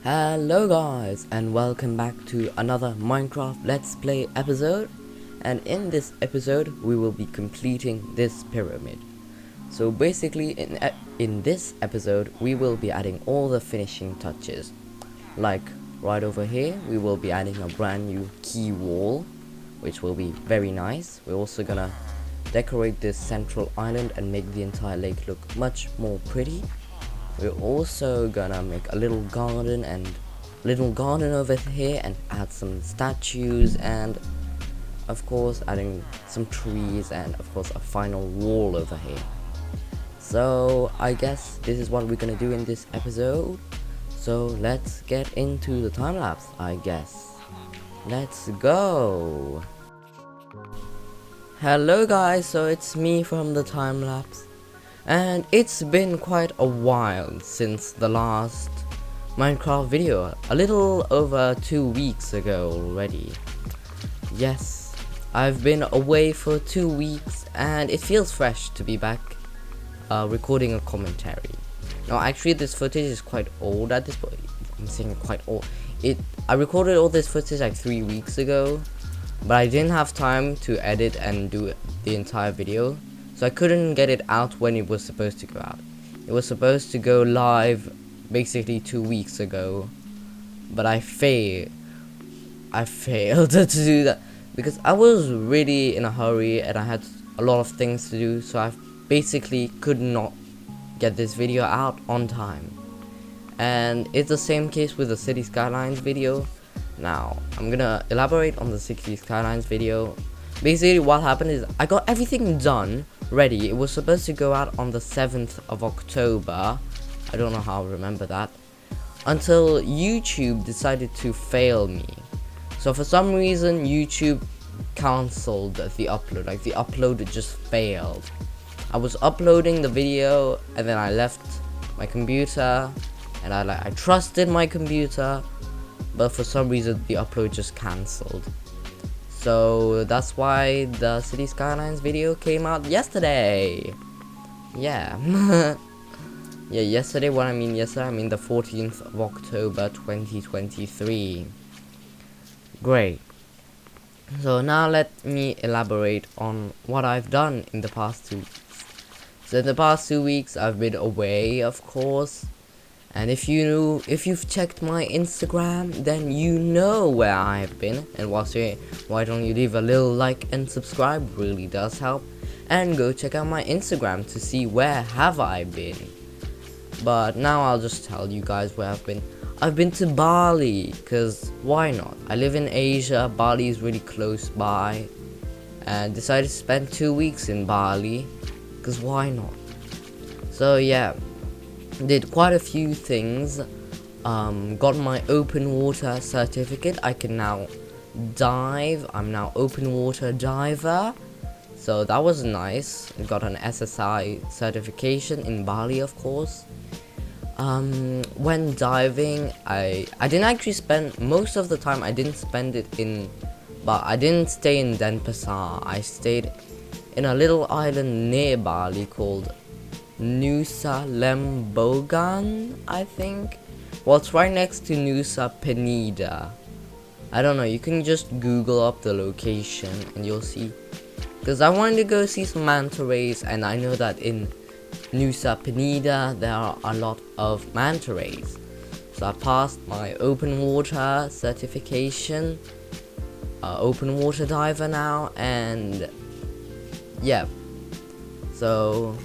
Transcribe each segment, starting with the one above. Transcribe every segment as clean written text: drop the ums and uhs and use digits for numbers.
Hello guys, and welcome back to another Minecraft Let's Play episode. And in this episode we will be completing this pyramid. So basically in this episode we will be adding all the finishing touches. Like right over here we will be adding a brand new key wall, which will be very nice. We're also gonna decorate this central island and make the entire lake look much more pretty. We're also gonna make a little garden over here and add some statues and of course adding some trees and of course a final wall over here. So I guess this is what we're gonna do in this episode. So let's get into the time lapse, I guess. Let's go. Hello guys, so it's me from the time lapse. And it's been quite a while since the last Minecraft video, a little over 2 weeks ago already. Yes, I've been away for 2 weeks and it feels fresh to be back recording a commentary. Now actually this footage is quite old at this point. I'm saying quite old. I recorded all this footage like 3 weeks ago, but I didn't have time to edit and do the entire video. So I couldn't get it out when it was supposed to go out. It was supposed to go live basically 2 weeks ago, but I failed to do that because I was really in a hurry and I had a lot of things to do, so I basically could not get this video out on time. And it's the same case with the City Skylines video. Now I'm gonna elaborate on the City Skylines video. Basically what happened is I got everything done ready. It was supposed to go out on the 7th of October. I don't know how I remember that. Until YouTube decided to fail me. So for some reason YouTube cancelled the upload. Like the upload just failed. I was uploading the video and then I left my computer and I trusted my computer, but for some reason the upload just cancelled. So that's why the City Skylines video came out yesterday. Yeah. Yeah, yesterday, when I mean yesterday, I mean the 14th of October 2023. Great. So now let me elaborate on what I've done in the past 2 weeks. So in the past 2 weeks I've been away, of course. And if you've checked my Instagram, then you know where I've been. And whilst you're here, why don't you leave a little like and subscribe? Really does help. And go check out my Instagram to see where have I been. But now I'll just tell you guys where I've been. I've been to Bali, cause why not? I live in Asia. Bali is really close by, and decided to spend 2 weeks in Bali, cause why not? So yeah. Did quite a few things. Got my open water certificate. I can now dive. I'm now open water diver, so that was nice. Got an SSI certification in Bali, of course. When diving, I didn't actually spend most of the time. I didn't spend it in, but I didn't stay in Denpasar. I stayed in a little island near Bali called Nusa Lembongan, I think. Well, it's right next to Nusa Penida. I don't know, you can just Google up the location and you'll see. Because I wanted to go see some manta rays, and I know that in Nusa Penida there are a lot of manta rays. So I passed my open water certification, open water diver now, and yeah. So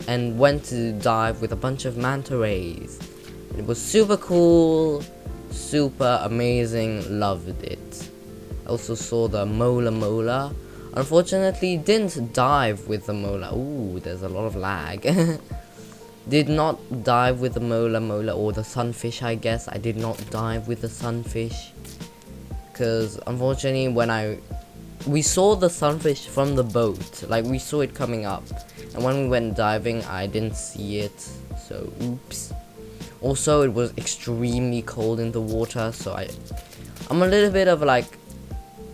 and went to dive with a bunch of manta rays. It was super cool, super amazing, loved it. I also saw the mola. Unfortunately didn't dive with the mola. Ooh, there's a lot of lag. Did not dive with the mola or the sunfish, I guess. I did not dive with the sunfish, because unfortunately we saw the sunfish from the boat, like we saw it coming up, and when we went diving I didn't see it, so oops. Also it was extremely cold in the water, so I'm a little bit of like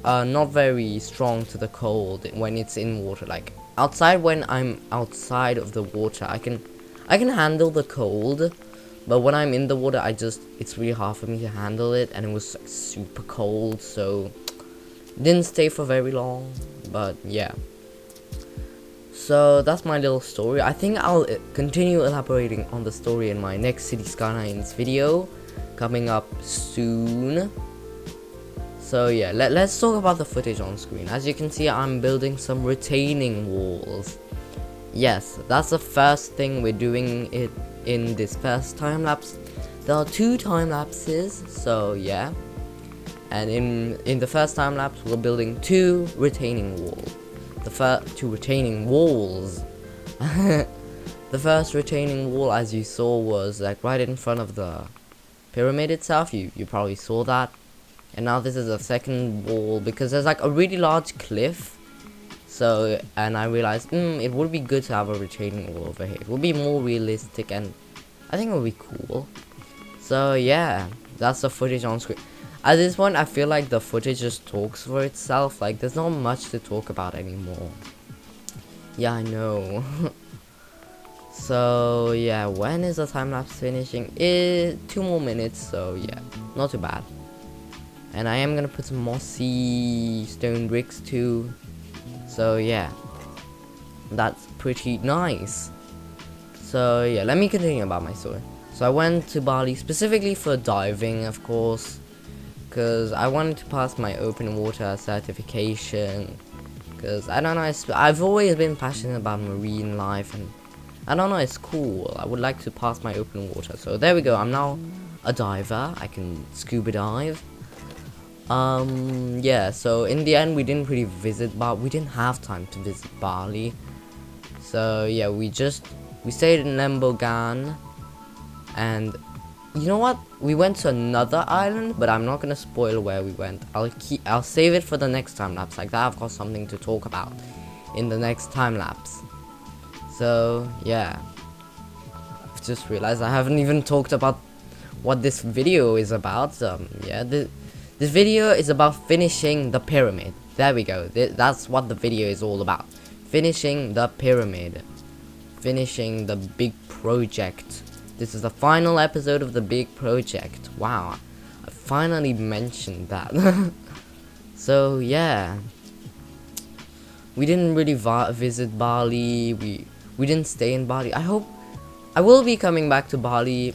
not very strong to the cold when it's in water. Like outside, when I'm outside of the water I can handle the cold, But when I'm in the water, it's really hard for me to handle it, and it was like super cold, so didn't stay for very long. But yeah, so that's my little story. I think I'll continue elaborating on the story in my next City Skylines video coming up soon. So yeah, let's talk about the footage on screen. As you can see, I'm building some retaining walls. Yes, that's the first thing we're doing it in this first time lapse. There are 2 time lapses, so yeah. And in the first time lapse, we're building 2 retaining walls. The first 2 retaining walls. The first retaining wall, as you saw, was like right in front of the pyramid itself. You probably saw that. And now this is a second wall because there's like a really large cliff. So, and I realized it would be good to have a retaining wall over here. It would be more realistic, and I think it would be cool. So yeah, that's the footage on screen. At this point, I feel like the footage just talks for itself. Like, there's not much to talk about anymore. Yeah, I know. So yeah, when is the time lapse finishing? 2 more minutes, so yeah, not too bad. And I am gonna put some mossy stone bricks too. So yeah, that's pretty nice. So yeah, let me continue about my story. So I went to Bali specifically for diving, of course, because I wanted to pass my open water certification. Because I don't know, I've always been passionate about marine life, and I don't know, it's cool. I would like to pass my open water. So there we go. I'm now a diver. I can scuba dive. Yeah, so in the end we didn't really visit Bali. We didn't have time to visit Bali. So yeah, we stayed in Lembogan, and you know what? We went to another island, but I'm not gonna spoil where we went. I'll save it for the next time lapse. Like that, I've got something to talk about in the next time lapse. So yeah, I've just realized I haven't even talked about what this video is about. Yeah, this video is about finishing the pyramid. There we go. That's what the video is all about. Finishing the pyramid. Finishing the big project. This is the final episode of the big project. Wow, I finally mentioned that. So yeah, we didn't really visit Bali. We didn't stay in Bali. I will be coming back to Bali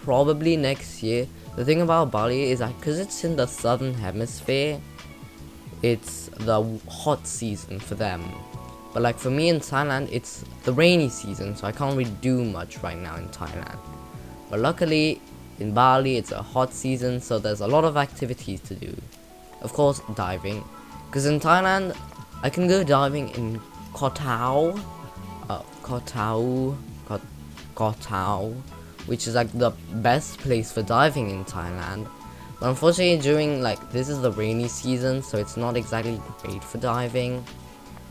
probably next year. The thing about Bali is that because it's in the southern hemisphere, it's the hot season for them. But like for me in Thailand, it's the rainy season, so I can't really do much right now in Thailand. But luckily, in Bali, it's a hot season, so there's a lot of activities to do. Of course, diving. Because in Thailand, I can go diving in Koh Tao. Koh Tao, which is like the best place for diving in Thailand. But unfortunately, this is the rainy season, so it's not exactly great for diving.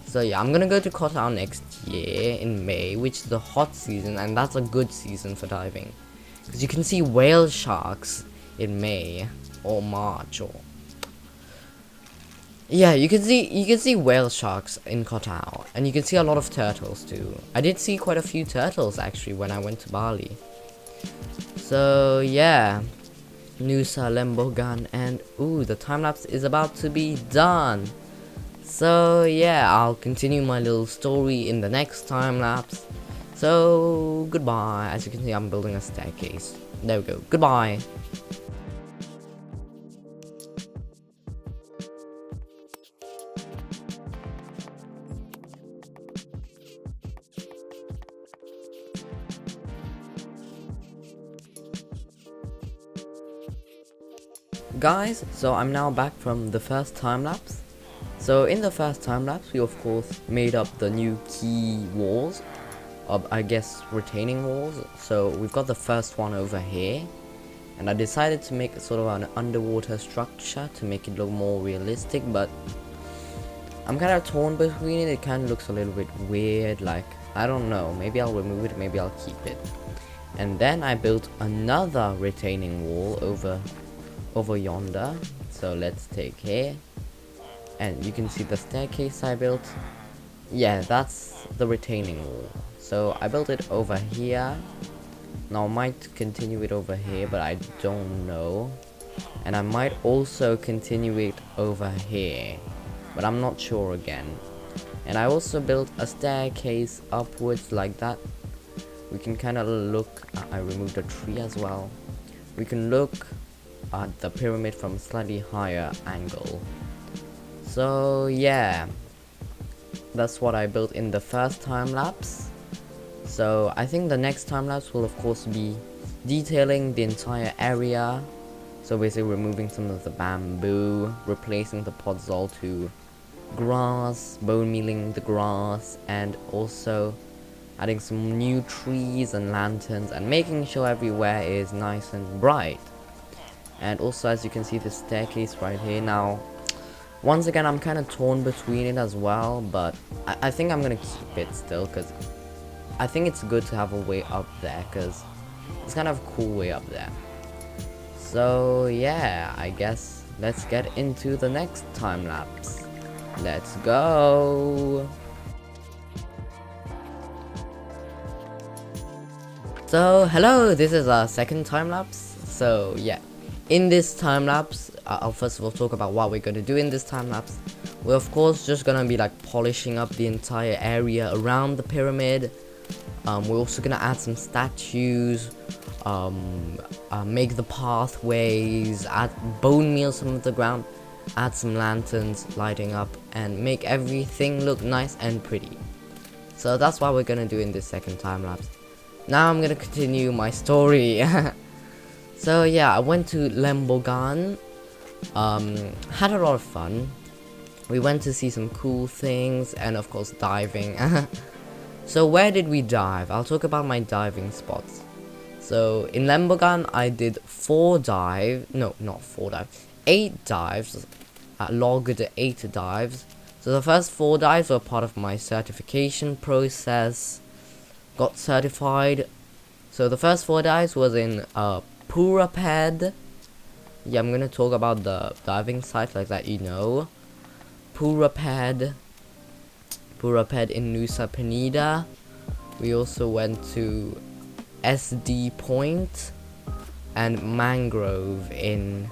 So yeah, I'm gonna go to Koh Tao next year in May, which is the hot season, and that's a good season for diving, because you can see whale sharks in May or March, or yeah, you can see whale sharks in Koh Tao, and you can see a lot of turtles too. I did see quite a few turtles actually when I went to Bali. So yeah, Nusa Lembogan, and ooh, the time lapse is about to be done. So yeah, I'll continue my little story in the next time lapse. So goodbye. As you can see, I'm building a staircase. There we go. Goodbye. Guys, so I'm now back from the first time lapse. So in the first time lapse, we of course made up the new key walls, I guess retaining walls. So we've got the first one over here, and I decided to make sort of an underwater structure to make it look more realistic, but I'm kind of torn between it. It kind of looks a little bit weird, like, I don't know, maybe I'll remove it, maybe I'll keep it. And then I built another retaining wall over yonder. So let's take here, and you can see the staircase I built. Yeah, that's the retaining wall. So I built it over here, Now I might continue it over here, but I don't know. And I might also continue it over here, but I'm not sure again. And I also built a staircase upwards like that. We can kind of look, I removed a tree as well. We can look at the pyramid from a slightly higher angle. So yeah, that's what I built in the first time lapse. So I think the next time lapse will of course be detailing the entire area. So basically removing some of the bamboo, replacing the podzol to grass, bone mealing the grass, and also adding some new trees and lanterns and making sure everywhere is nice and bright. And also, as you can see, the staircase right here. Now once again, I'm kind of torn between it as well, but I think I'm gonna keep it still, because I think it's good to have a way up there, because it's kind of a cool way up there. So yeah, I guess let's get into the next time lapse. Let's go. So hello, this is our second time lapse. So yeah, in this time lapse, I'll first of all talk about what we're gonna do in this time lapse. We're of course just gonna be like polishing up the entire area around the pyramid. We're also gonna add some statues, make the pathways, add bone meal some of the ground, add some lanterns lighting up, and make everything look nice and pretty. So that's what we're gonna do in this second time lapse. Now I'm gonna continue my story. So yeah, I went to Lembogan, had a lot of fun. We went to see some cool things and of course diving. So where did we dive? I'll talk about my diving spots. So in Lembogan I did 8 dives, logged 8 dives. So the first 4 dives were part of my certification process, got certified. So the first 4 dives was in Puraped. Yeah, I'm gonna talk about the diving site like that, you know. Puraped in Nusa Penida. We also went to SD Point and Mangrove in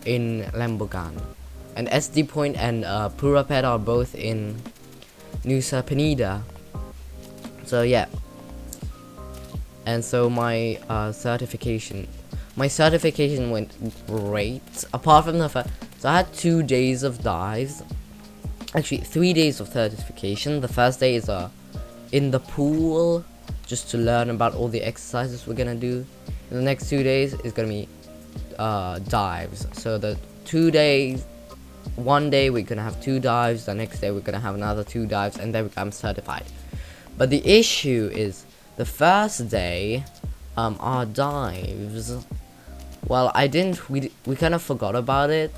Lembogan. And SD Point and Puraped are both in Nusa Penida. So yeah. And so my certification went great. Apart from the fact, so I had 2 days of dives. Actually, 3 days of certification. The first day is in the pool, just to learn about all the exercises we're gonna do. And the next 2 days is gonna be dives. So the 2 days, one day we're gonna have 2 dives. The next day we're gonna have another 2 dives, and then I'm certified. But the issue is the first day, our dives. Well, we kind of forgot about it,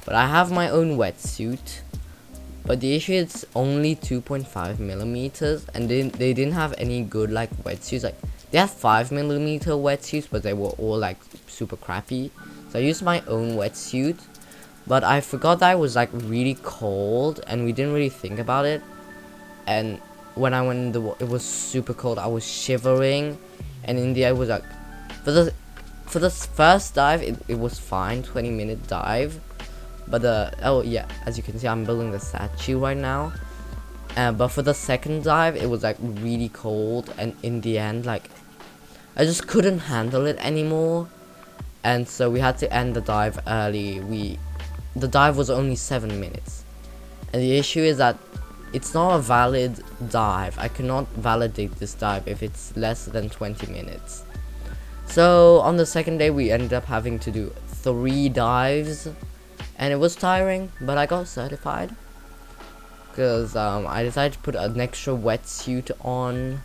but I have my own wetsuit. But the issue is only 2.5 millimeters, and they didn't have any good like wetsuits. Like they have 5 millimeter wetsuits, but they were all like super crappy. So I used my own wetsuit, but I forgot that it was like really cold, and we didn't really think about it. And when I went in the water, it was super cold. I was shivering, and in the air was like, for the first dive, it was fine, 20-minute dive. But oh yeah, as you can see, I'm building the statue right now. But for the second dive, it was like really cold, and in the end, like I just couldn't handle it anymore, and so we had to end the dive early. The dive was only 7 minutes, and the issue is that it's not a valid dive. I cannot validate this dive if it's less than 20 minutes. So on the second day, we ended up having to do 3 dives, and it was tiring, but I got certified because I decided to put an extra wetsuit on,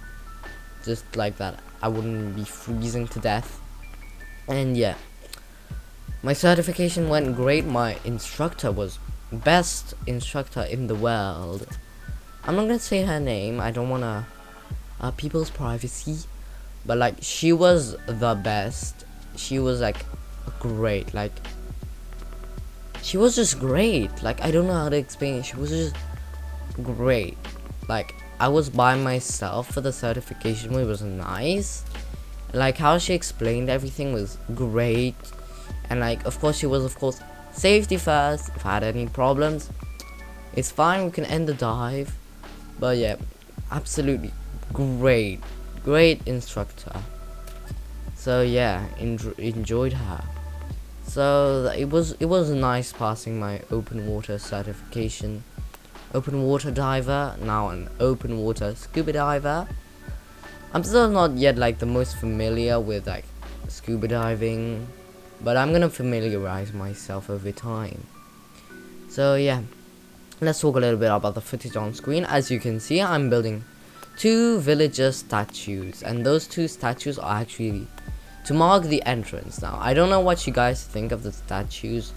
just like that I wouldn't be freezing to death. And yeah, my certification went great. My instructor was best instructor in the world. I'm not gonna say her name, I don't wanna people's privacy, but like she was the best. She was like great, like she was just great. Like I don't know how to explain it. She was just great. Like I was by myself for the certification, which was nice. Like how she explained everything was great, and like of course she was safety first. If I had any problems, it's fine, we can end the dive. But yeah, absolutely great instructor. So yeah, enjoyed her. So it was nice passing my open water certification. Open water diver, now an open water scuba diver. I'm still not yet like the most familiar with like scuba diving, but I'm gonna familiarize myself over time. So yeah, let's talk a little bit about the footage on screen. As you can see, I'm building 2 villager statues, and those 2 statues are actually to mark the entrance. Now, I don't know what you guys think of the statues.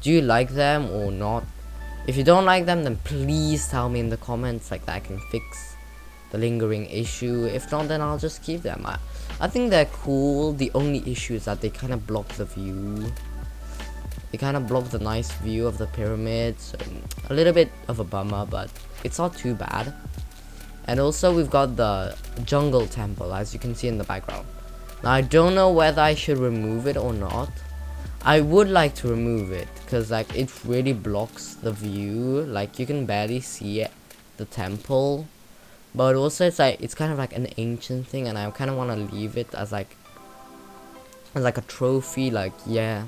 Do you like them or not? If you don't like them, then please tell me in the comments, like that I can fix the lingering issue. If not, then I'll just keep them. I think they're cool. The only issue is that they kind of block the view. They kind of block the nice view of the pyramids. A little bit of a bummer, but it's not too bad. And also we've got the jungle temple, as you can see in the background. Now I don't know whether I should remove it or not. I would like to remove it because like it really blocks the view. Like you can barely see it, the temple. But also it's kind of like an ancient thing, and I kind of want to leave it as like a trophy. Like yeah,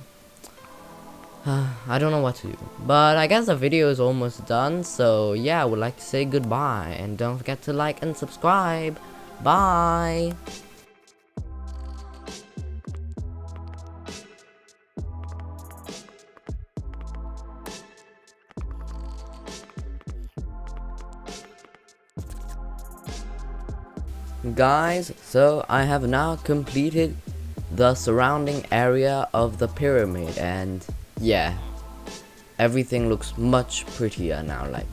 I don't know what to do. But I guess the video is almost done. So yeah, I would like to say goodbye, and don't forget to like and subscribe. Bye. Guys, so I have now completed the surrounding area of the pyramid, and yeah, everything looks much prettier now. Like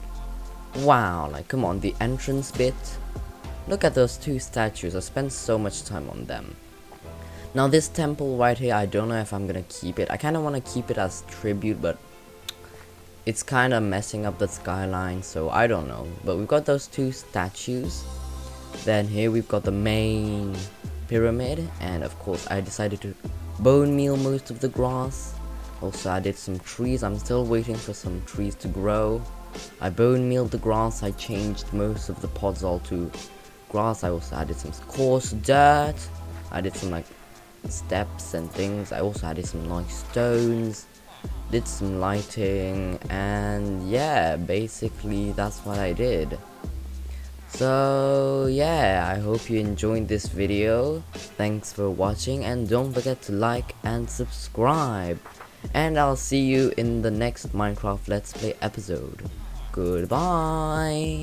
wow, like come on, the entrance bit, look at those 2 statues. I spent so much time on them. Now this temple right here, I don't know if I'm gonna keep it. I kind of want to keep it as tribute, but it's kind of messing up the skyline, so I don't know. But we've got those 2 statues. Then here we've got the main pyramid, and of course I decided to bone meal most of the grass. Also added some trees. I'm still waiting for some trees to grow. I bone mealed the grass. I changed most of the pods all to grass. I also added some coarse dirt. I did some like steps and things. I also added some nice stones, did some lighting, and yeah, basically that's what I did. So yeah, I hope you enjoyed this video. Thanks for watching, and don't forget to like and subscribe. And I'll see you in the next Minecraft Let's Play episode. Goodbye.